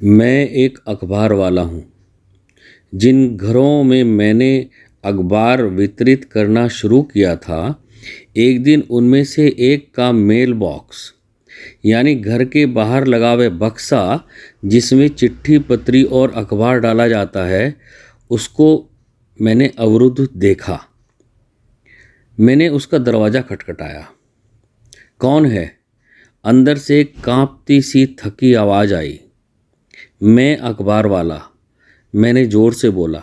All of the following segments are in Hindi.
मैं एक अखबार वाला हूँ। जिन घरों में मैंने अखबार वितरित करना शुरू किया था, एक दिन उनमें से एक का मेल बॉक्स यानी घर के बाहर लगा हुआ बक्सा जिसमें चिट्ठी पत्री और अखबार डाला जाता है, उसको मैंने अवरुद्ध देखा। मैंने उसका दरवाज़ा खटखटाया। कौन है? अंदर से एक कांपती सी थकी आवाज़ आई। मैं अखबार वाला, मैंने ज़ोर से बोला।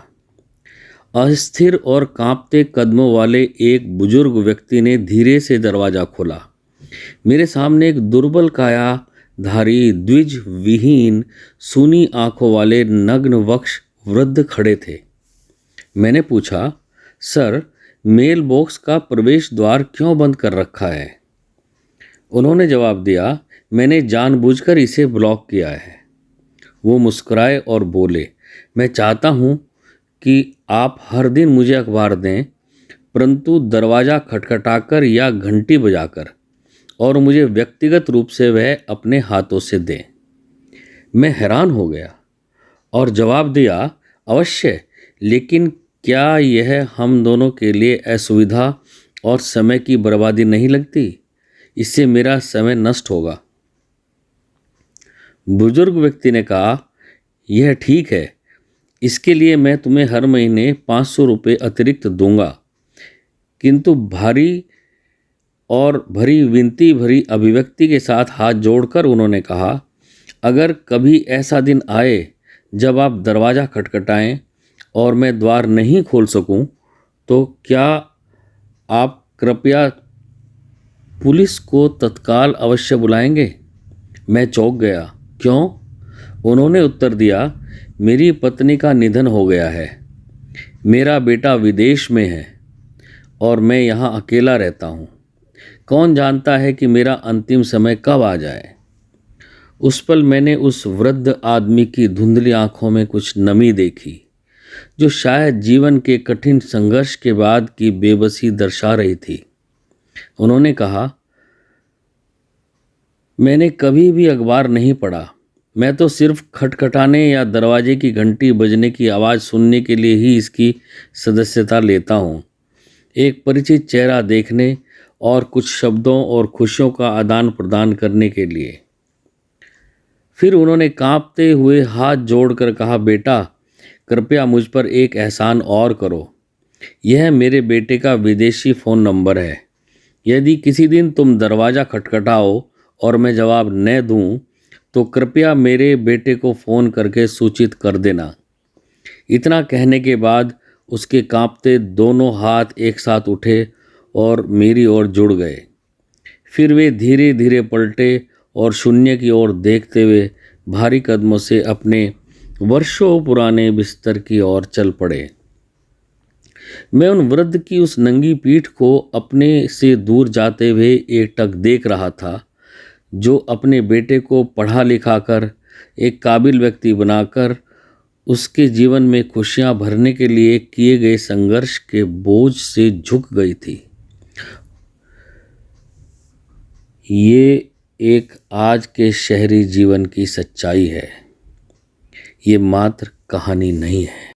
अस्थिर और कांपते कदमों वाले एक बुजुर्ग व्यक्ति ने धीरे से दरवाज़ा खोला। मेरे सामने एक दुर्बल कायाधारी, द्विज विहीन, सूनी आंखों वाले नग्न वक्ष वृद्ध खड़े थे। मैंने पूछा, सर, मेल बॉक्स का प्रवेश द्वार क्यों बंद कर रखा है? उन्होंने जवाब दिया, मैंने जानबूझकर इसे ब्लॉक किया है। वो मुस्कुराए और बोले, मैं चाहता हूँ कि आप हर दिन मुझे अखबार दें, परंतु दरवाज़ा खटखटाकर या घंटी बजाकर, और मुझे व्यक्तिगत रूप से वह अपने हाथों से दें। मैं हैरान हो गया और जवाब दिया, अवश्य, लेकिन क्या यह हम दोनों के लिए असुविधा और समय की बर्बादी नहीं लगती? इससे मेरा समय नष्ट होगा। बुजुर्ग व्यक्ति ने कहा, यह ठीक है, इसके लिए मैं तुम्हें हर महीने 500 रुपये अतिरिक्त दूंगा। किंतु भारी और भरी विनती भरी अभिव्यक्ति के साथ हाथ जोड़कर उन्होंने कहा, अगर कभी ऐसा दिन आए जब आप दरवाज़ा खटखटाएं और मैं द्वार नहीं खोल सकूं, तो क्या आप कृपया पुलिस को तत्काल अवश्य बुलाएंगे? मैं चौंक गया। क्यों? उन्होंने उत्तर दिया, मेरी पत्नी का निधन हो गया है, मेरा बेटा विदेश में है और मैं यहाँ अकेला रहता हूँ। कौन जानता है कि मेरा अंतिम समय कब आ जाए। उस पल मैंने उस वृद्ध आदमी की धुंधली आंखों में कुछ नमी देखी, जो शायद जीवन के कठिन संघर्ष के बाद की बेबसी दर्शा रही थी। उन्होंने कहा, मैंने कभी भी अखबार नहीं पढ़ा, मैं तो सिर्फ खटखटाने या दरवाजे की घंटी बजने की आवाज़ सुनने के लिए ही इसकी सदस्यता लेता हूँ। एक परिचित चेहरा देखने और कुछ शब्दों और खुशियों का आदान प्रदान करने के लिए। फिर उन्होंने कांपते हुए हाथ जोड़कर कहा, बेटा, कृपया मुझ पर एक एहसान और करो। यह मेरे बेटे का विदेशी फ़ोन नंबर है। यदि किसी दिन तुम दरवाज़ा खटखटाओ और मैं जवाब न दूं, तो कृपया मेरे बेटे को फ़ोन करके सूचित कर देना। इतना कहने के बाद उसके कांपते दोनों हाथ एक साथ उठे और मेरी ओर जुड़ गए। फिर वे धीरे धीरे पलटे और शून्य की ओर देखते हुए भारी कदमों से अपने वर्षों पुराने बिस्तर की ओर चल पड़े। मैं उन वृद्ध की उस नंगी पीठ को अपने से दूर जाते हुए एकटक देख रहा था, जो अपने बेटे को पढ़ा लिखा कर एक काबिल व्यक्ति बनाकर उसके जीवन में खुशियां भरने के लिए किए गए संघर्ष के बोझ से झुक गई थी। ये एक आज के शहरी जीवन की सच्चाई है। ये मात्र कहानी नहीं है।